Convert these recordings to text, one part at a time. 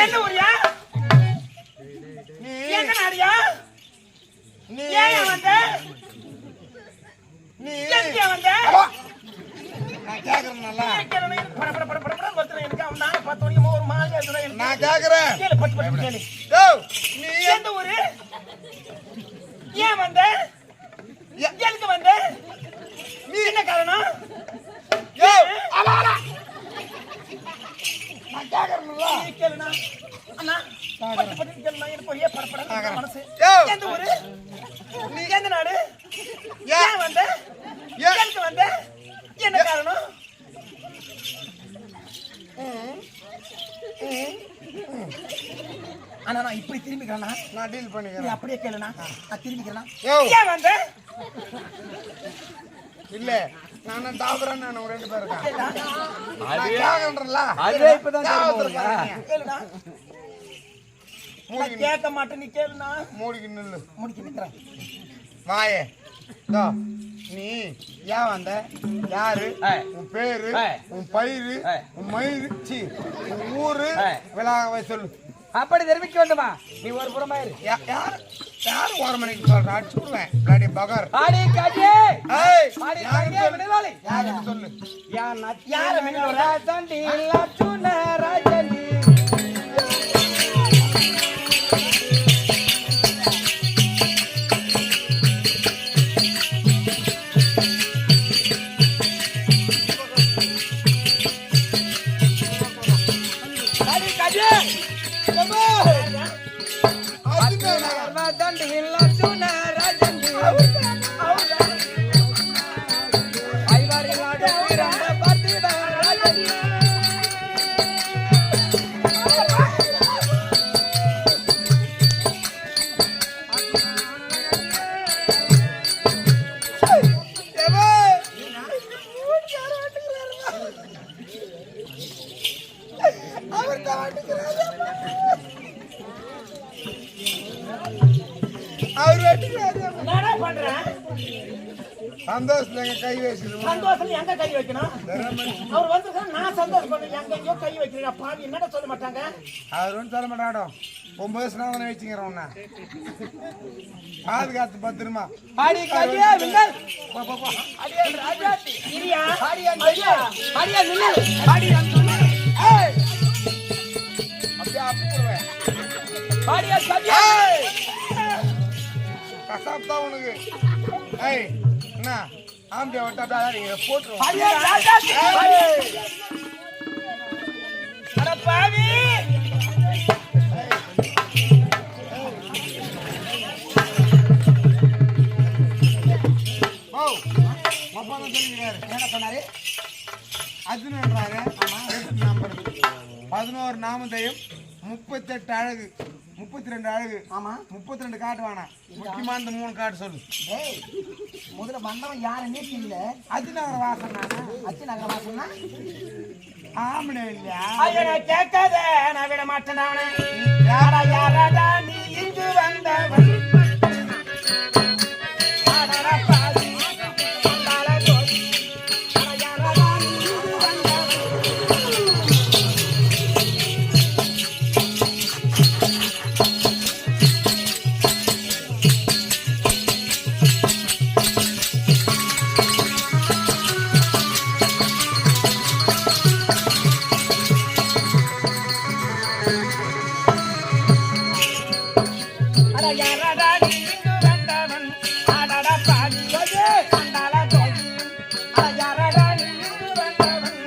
என்ன ஊரியா? நீ எங்க நாடியா? நீ ஏன் வந்த? நீ எங்க வந்த? நான் கேக்குறேன் நல்லா. பட பட பட பட வரதுல எனக்கு அவன் நான் 10 மணிக்கு ஒரு மாதிரி இருக்குடா. நான் கேக்குறேன். கேளு பட்டு பட்டு கேளு. டேய் நீ எந்த ஊரு? ஏன் வந்த? எதுக்கு வந்த? நீ என்ன காரணம்? ஏய் அலா அலா. நான் கேக்குறேன்ல. நீ கேளுனா. அண்ணா பட்டு பட்டு கேளுனா எனக்கு ஒரே படபட மனசு. எந்த ஊரு? நீ எந்த நாடு? ஏன் வந்த? எதுக்கு வந்த? என்ன காரணம்? அண்ணா நான் இப்படி திரும்பிக்கிறேன்னா நான் டீல் பண்ணிக்கிறேன். நீ அப்படியே கேளுனா நான் திரும்பிக்கிறேன். ஏய் ஏன் வந்த? இல்ல நான் டாக்டர் நான் ரெண்டு பேர் இருக்கேன். அது கேக்குறேன்ல. அதே இப்பதான் கேளுனா. நான் கேட்க மாட்டேன் நீ கேளுனா. மூடிக்கு நில்லு. முடிக்க நிக்கிறேன். வாயே. டா நீ ஏன் வந்த? யாரு? உன் பேரு, உன் பயிரு, உன் மயிறு, சி உன் ஊரு விலாக சொல்லு. அப்படி தெரிவிக்க வேண்டுமா? நீ ஒரு புறமா இரு. யார் ஒரு மணிக்கு சொல்ற? அடிச்சுடுவேன் பிளாடி பகர். ஆடி காஜே ஏய் ஆடி காஜே விடுவாளி யாரு சொல்லு? யார மின்னோட தண்டி லட்சுன ராஜனி ஆடி காஜே கமோ தண்டி லட்சுன ராஜனி ஐவாரி நாடு ரம்ப பார்த்திட ராஜனி என்னடா பண்ற? சந்தோஷத்துல எங்க கை வச்சிரு. சந்தோஷத்துல எங்க கை வைக்கணும்? அவர் வந்திருக்காரு நான் சந்தோஷப்படுறேன். எங்கேயோ கை வைக்கிறீங்க பாவி என்னடா சொல்ல மாட்டாங்க. அவர் ஒன்றும் சொல்ல மாட்டாடோ. 9 வருஷம் வச்சுக்கிறேன் உன்ன பாதுகாத்து பத்திரமா. ஆடி காஜே விங்கல் அடியே ராஜாத்தி இரியா ஆடியா ஐயா ஆடியா நில்லு ஆடியா ஏய் அப்படியே அப்புடுவேன். ஆடியா காஜே கசாப்தா உனக்கு. ஏய் என்ன ஆம்பியா விட்டா நீங்க போட்டுருவோம். ஆடியா ராஜாத்தி அட பாவி ஓ அப்பா தான் சொல்லிக்கிறாரு. என்ன சொன்னாரு? அர்ஜுனன்றாரு. 11 நாமதயம் 38 அழகு 32 அழகு. ஆமா 32 காட்டு வேணாம். முக்கியமா இந்த 3 காட்டு சொல்லு. டேய் முதல்ல வந்தவன் யாருன்னே தெரியல. அர்ஜுனகர வாசன் அச்சு நகர வாசன்னா ஆமனே இல்லையா? ஐயா நான் கேட்காத நான் விட மாட்டேன். அவனை யாரா யாராடா நீ இங்கு வந்தவன்? யாரா பாவி யாரா தோழி யாராடா நீ இங்கு வந்தவன்? யாரடா நீ இங்கு வந்தவன்? ஆடடா பாவி கண்டால தோழி யாரடா நீ இங்கு வந்தவன்?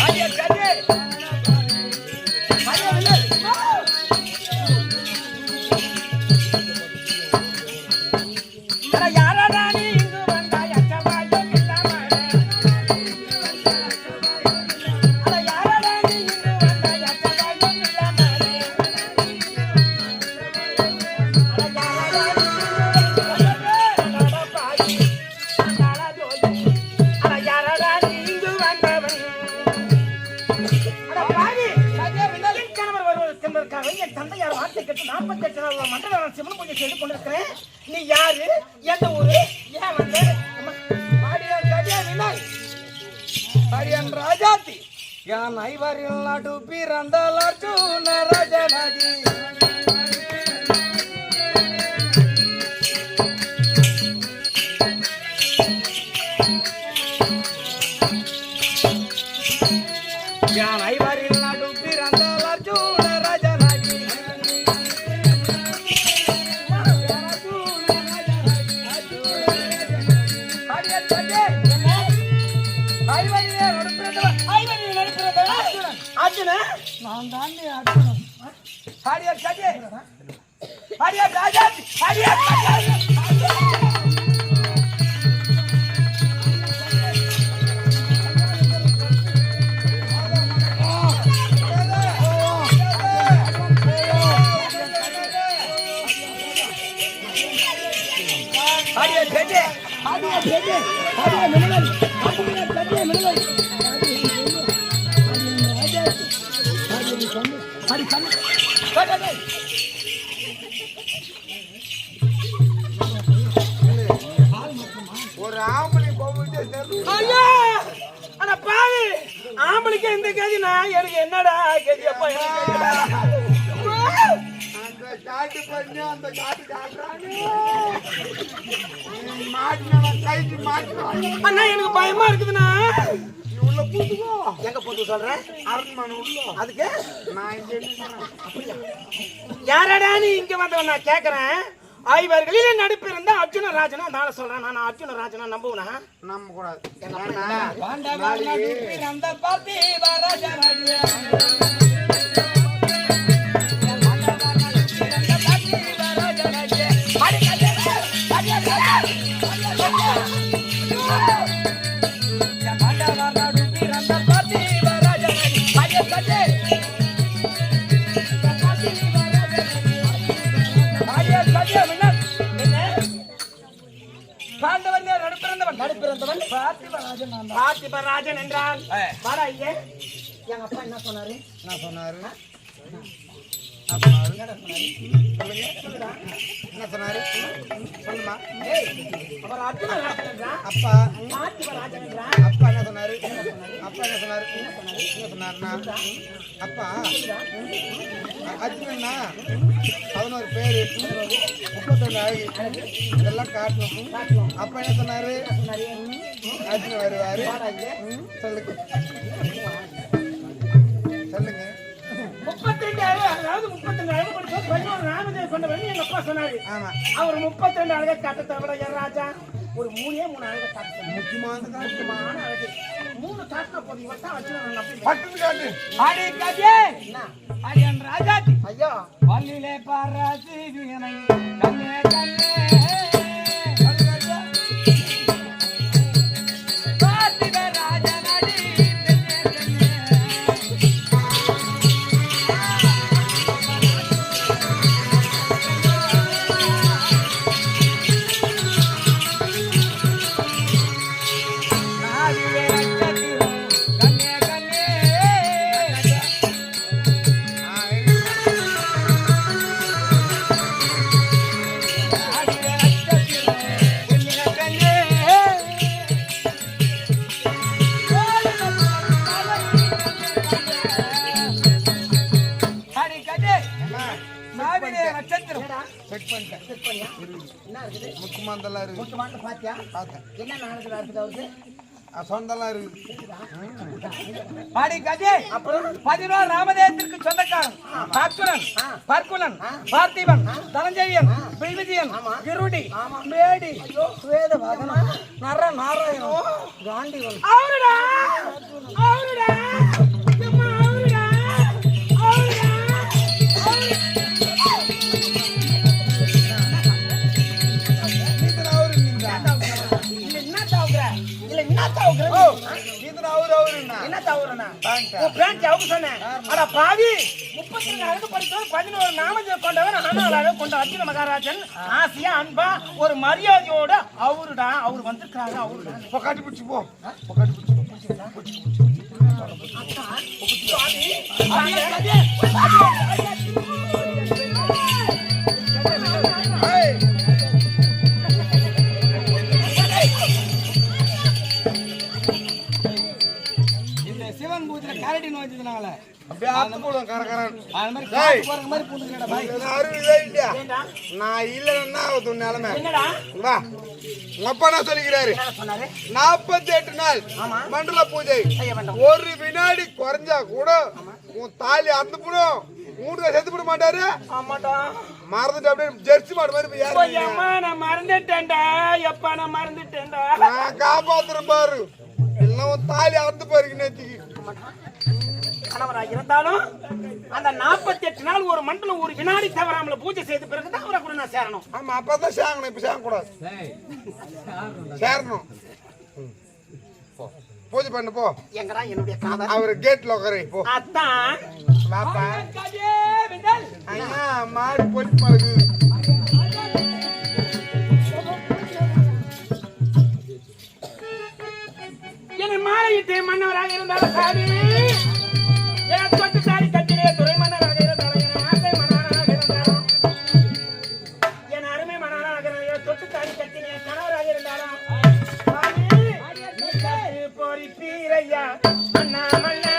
ஆடியா காஜே ஆடியா விங்கல் யாரடா நீ இங்கு வந்தாய் அச்சமாயம் இல்லாமலே? யாரடா நீ இங்கு வந்தாய் அச்சமாயம் இல்லாமலே? யாரடா நீ இங்கு வந்தவன்? என் கணவர் வருவதற்காக என் தந்தையார் வார்த்தை கேட்டு 48 மண்டல சிவன் பூஜை செய்து கொண்டிருக்கிறேன். நீ யாரு? எந்த ஊரு? ஏன் வந்த? ஆடியா காஜே விங்கல் ஆடியா ராஜாத்தி யான் ஐவரில் நாடு பிறந்தால் அர்ஜுன ராஜனாகி யான் ஐவரில் நாடு பிறந்தால் அர்ஜுன ராஜனாகி நான் தாண்டி அர்ஜுனன். ஹரியார் கஜே ஹரியார் ராஜா ஹரியார் ஹரியார் கஜே ஹரியார் கஜே ஹரியார் மினரல் ஹரியார் கஜே மினரல் ஹரி கண்ணு கஜே ஒரு ஆம்பளை போகுது தெரு ஐயா அட பாவி ஆம்பளைக்கு எந்த கேஜி நான் எனக்கு என்னடா கேஜி அப்பா அந்த காட்டு பண்ணி அந்த காட்டு காட்டுறானே மாட்டினவன் கைக்கு மாட்டினான் அண்ணா எனக்கு பயமா இருக்குதுண்ணா நீ உள்ள பூத்துக்கோ எங்க போட்டு சொல்றேன் அரண்மனை உள்ள அதுக்கு நான் இங்க என்ன யாரடா நீ இங்க வந்தவன் நான் கேக்குறேன் ஐவர்களிலே நடிப்பிருந்தா அர்ஜுன ராஜனா நாளை சொல்றேன் நான் அர்ஜுன ராஜனா நம்புவனா நம்ப கூடாது பாண்டவர் நாடு பிறந்த பார்த்திப ராஜனாகி நடிப்பிறந்தவன் பார்த்திபராஜன் என்றால் வாடா ஐயே எங்க அப்பா என்ன சொன்னாரு என்ன சொன்னாரு என்ன சொன்னாரு சொல்லுமா அவர் அர்ஜுன ராஜன் என்றான் அப்பா பார்த்திபராஜன் என்றான் அப்பா என்ன சொன்னாரு அப்பா என்ன சொன்னாரு என்ன சொன்னாருன்னா அப்பா அர்ஜுனன்னா 11 பேரு 32 அழகு இதெல்லாம் காட்டணும் அப்பா என்ன சொன்னாரு அர்ஜுனன் வருவாரு சொல்லுங்க சொல்லுங்க 32 அதாவது 32 அழகு படிச்சா 11 ராமதேவ கொண்டவன் எங்க அப்பா சொன்னாரு ஆமா அவர் 32 அழகை காட்டத்தை விட என் ராஜா ஒரு 3 அழகை காட்டு முக்கியமான அழகு 3 காட்டின போது இவன் அர்ஜுனன் நம்பி பட்டு காட்டு ஹரி கஜே ஹரியன் ராஜாதி ஐயா பல்லிலே பாராசி வீணை கண்ணே கண்ணே பார்த்திப ராஜனாகி செட் பண்ணிட்டேன் என்ன இருக்குது முக்குமாந்தெல்லாம் இருக்கு முக்கியமான பாத்தியா பார்த்தேன் என்ன நாளுக்கு இருக்குது அவருக்கு சொந்தெல்லாம் இருக்கு பாடி கஜே அப்புறம் 11 ராமதேவத்திற்கு சொந்தக்காரன் அர்ஜுனன் பர்குலன் பார்த்திபன் தனஞ்சயன் பில்விஜயன் கிருடி மேடி சுவேத வாகனா நர நாராயணன் காண்டிவன் அவருடா அவருடா அம்மா அவருடா அவருடா என்ன தாவுகிற இல்ல என்ன தாவுகிற என்ன தாவுறனா உன் பேண்ட் அவுக்கு சொன்னேன் அட பாவி 32 அழகு படித்தவன் 11 நாமஜெயம் கொண்டவன் ஆனாலாக கொண்ட அர்ஜுன மகாராஜன் ஆசையா அன்பா ஒரு மரியாதையோட அவருடா அவர் வந்திருக்காங்க அவருடா பொக்காட்டி பிடிச்சி போ பொக்காட்டி பிடிச்சி இந்த சிவன் பூஜை கரடி அத்து போடுவோம் கரகரன் அது மாதிரி காத்து போற மாதிரி பூந்துக்கிறடா பாய். அருவே இல்லையா ஏண்டா நான் இல்லைன்னா ஒரு நிலைமை என்னடா வா உங்க அப்பா என்ன சொல்லிக்கிறாரு என்ன சொன்னாரு 48 நாள் ஆமா. மண்டல பூஜை செய்ய வேண்டாம் ஒரு வினாடி குறைஞ்சா கூட உன் தாலி அந்து போடும் மூணு செத்து போட மாட்டாரு ஆமாடா மறந்துட்டு அப்படியே ஜெர்சி மாடு மாதிரி போய் ஏறுறீங்க. அம்மா நான் மறந்துட்டேன்டா எப்பா நான் மறந்துட்டேன்டா நான் காப்பாத்துறேன் பாரு இல்லைன்னா உன் தாலி அறுந்து பாருங்க நேற்றுக்கு கணவராக இருந்தாலும் அந்த 48 நாள் ஒரு மண்டலம் ஒரு வினாடி தவறாமல பூஜை செய்த பிறகுதான் அவரை கூட நான் சேரணும் ஆமா அப்பதான் சேங்கணும் இப்ப சேங்க கூடாது சேரணும் பூஜை பண்ணு போ எங்கடா என்னுடைய காதல் அவரு கேட்ல உட்காரு போ அத்தான் பாப்பா கஜே விடல் ஐயா மாடு பொடி பழகு என்னை மாலையிட்டு மன்னவராக இருந்தாலும் சாமி என் தொட்டு சாரி கட்டிலே துறை மன்னராக இருந்தாலும் என் ஆசை மன்னராக இருந்தாலும் என் அருமை மன்னராக என் தொட்டு சாரி கட்டிலே கணவராக இருந்தாலும் சாமி நீ காத்து பொறிப்பீரையா அண்ணா மன்னா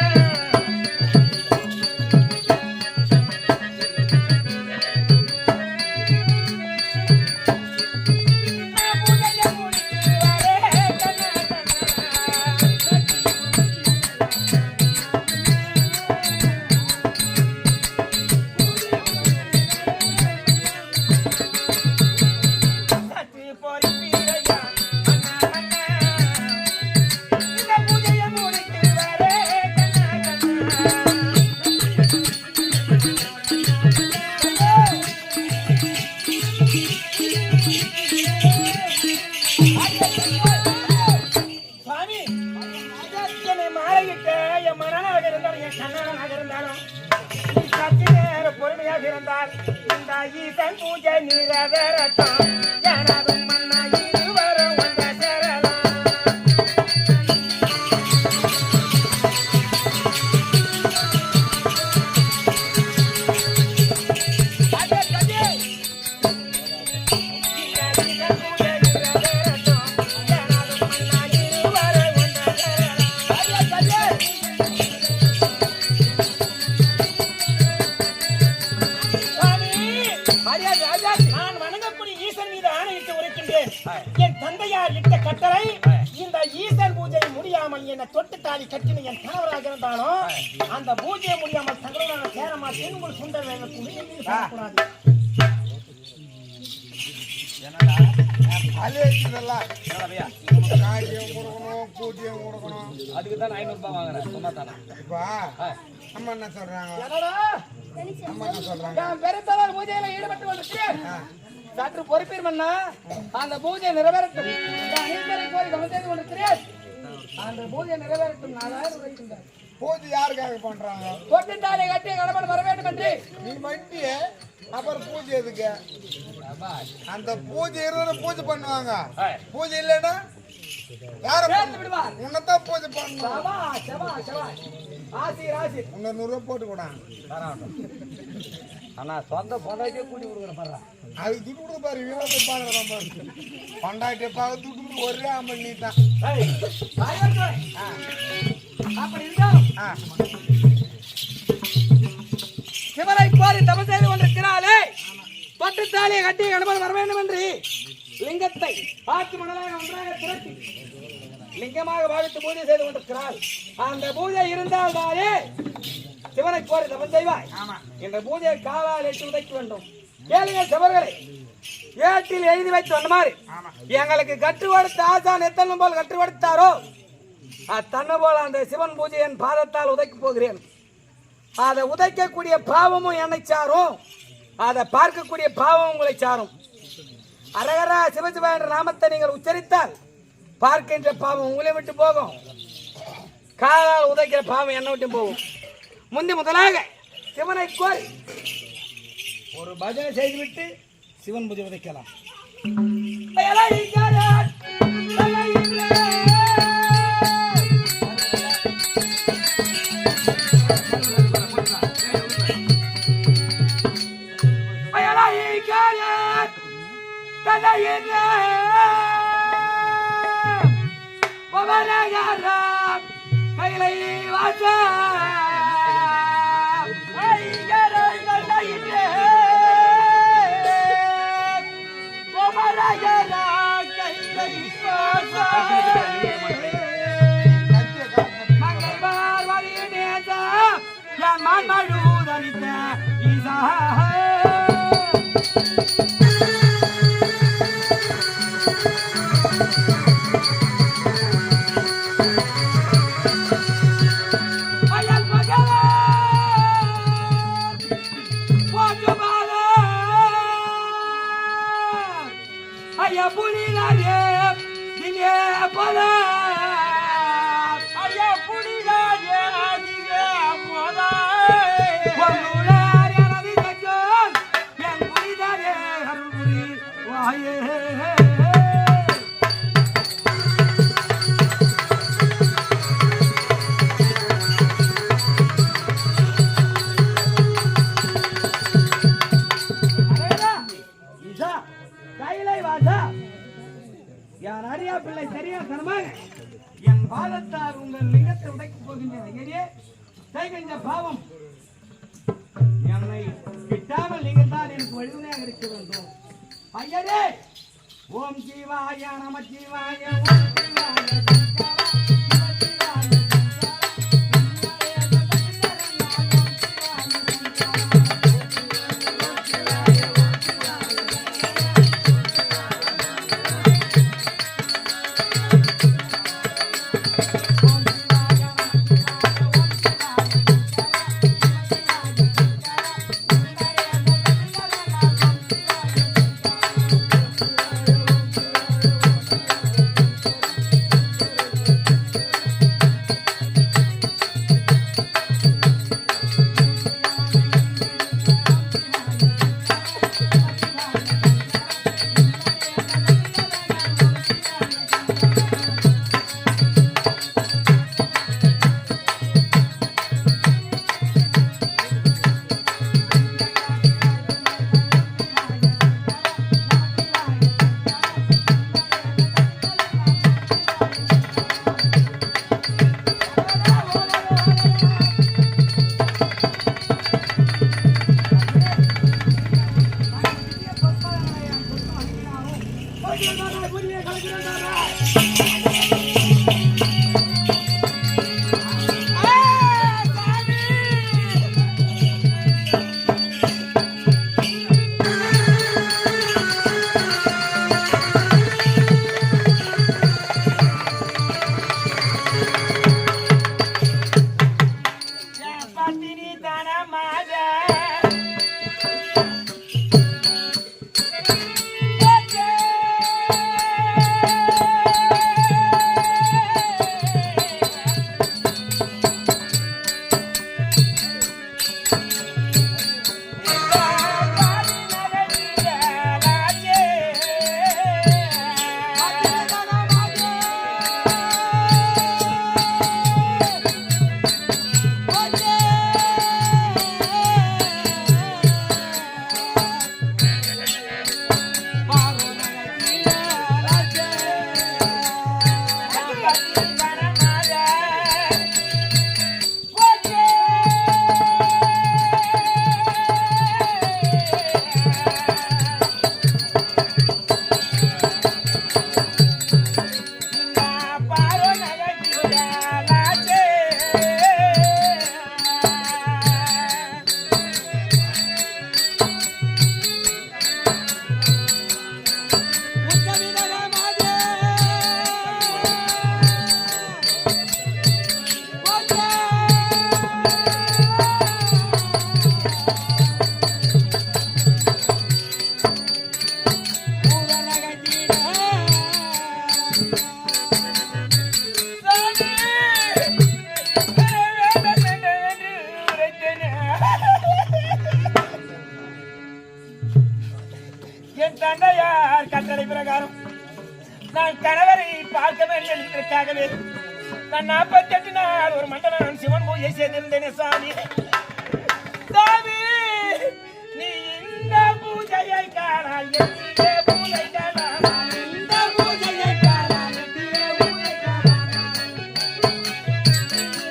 என் தந்தையார் இட்ட கட்டளை இந்த ஈசன் பூஜை முடியாமல் என்னை தொட்டு தாலி கட்டின என் கணவராக இருந்தாலும் அந்த பூஜையை முடியாமல் தங்களோட சேர மாட்டேன் உங்கள் சுண்ட வேலை அதுக்குதான் 500 ரூபாய் வாங்குறேன் சும்மா தானே. அம்மா என்ன சொல்றாங்க பெருத்தவர் பூஜையில ஈடுபட்டு கொண்டிருக்கிறேன். சற்று பொறுப்பீர் மன்னா, அந்த பூஜை நிறைவேறட்டும். அனைவரை கோரி கவனம் செய்து கொண்டிருக்கிறேன். அந்த பூஜை நிறைவேறட்டும். 4000 உரைக்கின்றார். பூஜை யாருக்காக பண்றாங்க? தொட்டு தாலி கட்டி கடவுள் வர வேண்டும் என்று நீ மட்டிய அப்புறம் பூஜை எதுக்கு? அந்த பூஜை இருந்தா பூஜை பண்ணுவாங்க. பூஜை இல்லைன்னா யாரும் விடுவார். உன்னதான் பூஜை பண்ணுவாங்க. உன்ன 100 ரூபாய் போட்டு கூட ஆனா சொந்த பொண்டாட்டியே கூட்டி கொடுக்குறேன் பாரு. அது துட்டு கொடுக்க பாரு வீரத்தை பாக்குறோம் பாரு. பொண்டாட்டிய பார்க்க துட்டு கொடுக்க ஒரே அமல் நீ தான். அப்படி இருந்தா சிவனை கோரி தபம் செய்து கொண்டிருக்கிறாளே, தொட்டு தாலியை கட்டி கடவுள் வர வேண்டும் என்று லிங்கத்தை ஆட்சி மணலாக ஒன்றாக திரட்டி லிங்கமாக பாவித்து பூஜை செய்து கொண்டிருக்கிறாள். அந்த பூஜை இருந்தால் தானே சிவனை கோரி தபம் செய்வாய். இந்த பூஜையை காலால் எட்டு உதைக்க வேண்டும். கேளுங்கள் சிவர்களை, ஏட்டில் எழுதி வைத்து வந்த மாதிரி எங்களுக்கு கற்று கொடுத்த ஆசான் எத்தனை போல் கற்று கொடுத்தாரோ தன்னை போல அந்த சிவன் பூஜை என் பாதத்தால் உதைக்க போகிறேன். அதை உதைக்கக்கூடிய பாவமும் என்னை சாரும், அதை பார்க்கக்கூடிய பாவம் உங்களை சாரும். அரகரா சிவசிவா என்ற நாமத்தை நீங்கள் உச்சரித்தால் பார்க்கின்ற பாவம் உங்களை விட்டு போகும், காலால் உதைக்கிற பாவம் என்னை விட்டு போகும். முதலாக சிவனை கோரி ஒரு பஜனை செய்துவிட்டு சிவன் பூஜை உதைக்கலாம். கைலை வாசா நான் மாண்பழுதளித்த ஈசா பிள்ளை சரியா தரமாக என் பாதத்தால் உங்கள் லிங்கத்தை உடைக்கப் போகின்ற பாவம் என்னை விட்டாமல் நீங்கள் தான் எனக்கு வலிமையாக இருக்க வேண்டும். ஐயரே ஓம் சிவாய நம சிவாய ஓம் சிவாய கட்டளை பிரகாரம் நான் கணவரை பார்க்க வேண்டும் என்பதற்காகவே நான் 48 நாள் ஒரு மண்டலம் சிவன் பூஜை செய்திருந்தேனே சாமி. சாமி நீ இந்த பூஜையை காணால் எங்கே பூஜை காணால் இந்த பூஜையை காணால் எங்கே பூஜை காணால்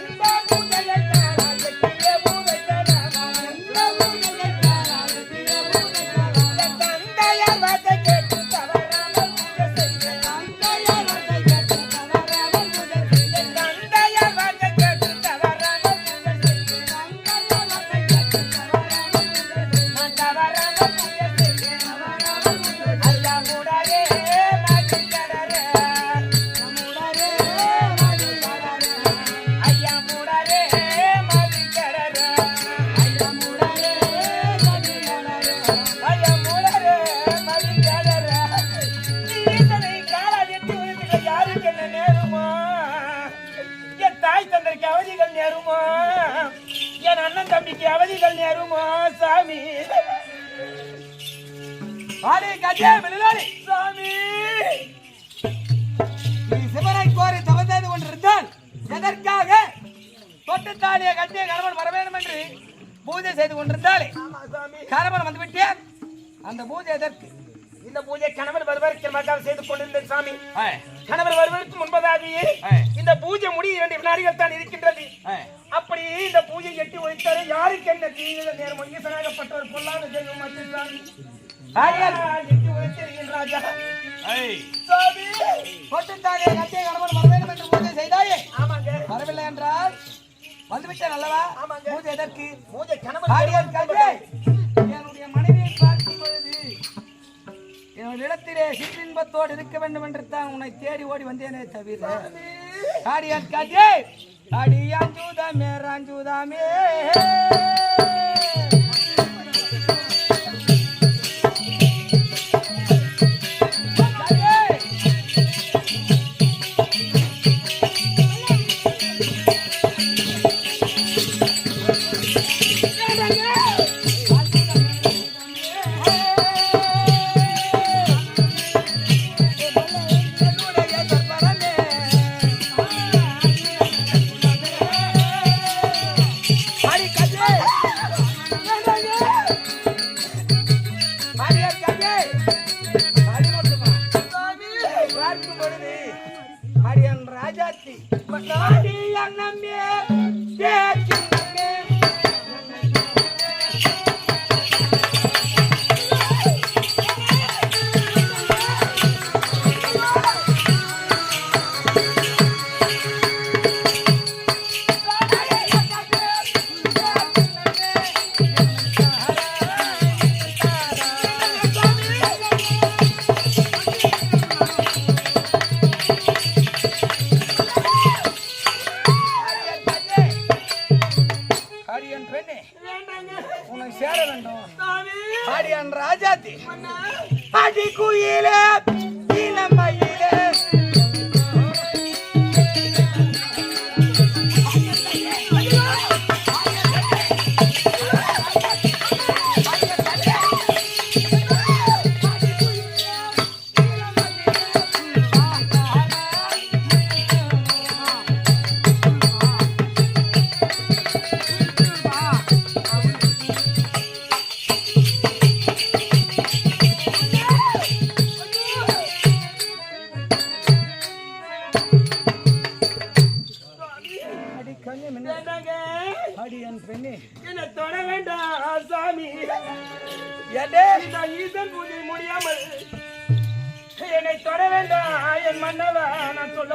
இந்த பூஜையை காணால் எங்கே பூஜை காணால் இந்த பூஜையை காணால் எங்கே பூஜை காணால் தந்தையார் வார்த்தை கேட்டு தவறாமல் பூஜை செய்வேன். தந்தையார் வார்த்தை கேட்டு தவறாமல் பூஜை செய்வேன். தந்தையார் வார்த்தை கேட்டு தவறாமல் பூஜை செய்வேன். சாமி ஆடி கஜே வெளிநாடு சாமி நீ சிவனை கோரி தவம் செய்து கொண்டிருந்தால் எதற்காக தொட்டுத்தாலிய கட்டிய கணவன் வர வேண்டும் என்று பூஜை செய்து கொண்டிருந்தாலே ஆமா சாமி கணவன் வந்து விட்டேன். அந்த பூஜை எதற்கு? இந்த பூஜை கணவர் வருவதற்கு மக்கால் செய்து கொண்டிருந்தேன் சாமி. கணவர் வருவதற்கு முன்பதாகவே இந்த பூஜை முடிய 2 வினாடிகள் தான் இருக்கின்றது. அப்படி இந்த பூஜை எட்டி ஒழித்தாரு யாருக்கு என்ன தீவிர நேரம் ஈசனாகப்பட்ட ஒரு பொல்லாத தெய்வம் மட்டும் சாமி. எட்டி ஒழித்தீர்கள் ராஜா. சாமி தொட்டுத்தாலிய கட்டிய கணவன் வர வேண்டும் என்று பூஜை செய்தாயே ஆமாங்க வரவில்லை என்றால் வந்துவிட்டேன் அல்லவா? ஆமாங்க. பூஜை எதற்கு? பூஜை கணவர் ஆடியன் கஜே என்னுடைய மனைவியை பார்க்கும் பொழுது என்னுடைய இடத்திலே சிற்றின்பத்தோடு இருக்க வேண்டும் என்று தான் உன்னை தேடி ஓடி வந்தேனே தவிர ஆடியன் கஜே அடியாஞ்சூதாமே ராஞ்சூதாமே சேர வேண்டும் ஆடியன் ராஜாத்தி அடி குயிலே இளமயிலே என்ன தொட வேண்டாம் சாமி ஈசன் பூஜை முடியாமல் என்னை தொட வேண்டாம் என் மன்னவா நான் சொல்ல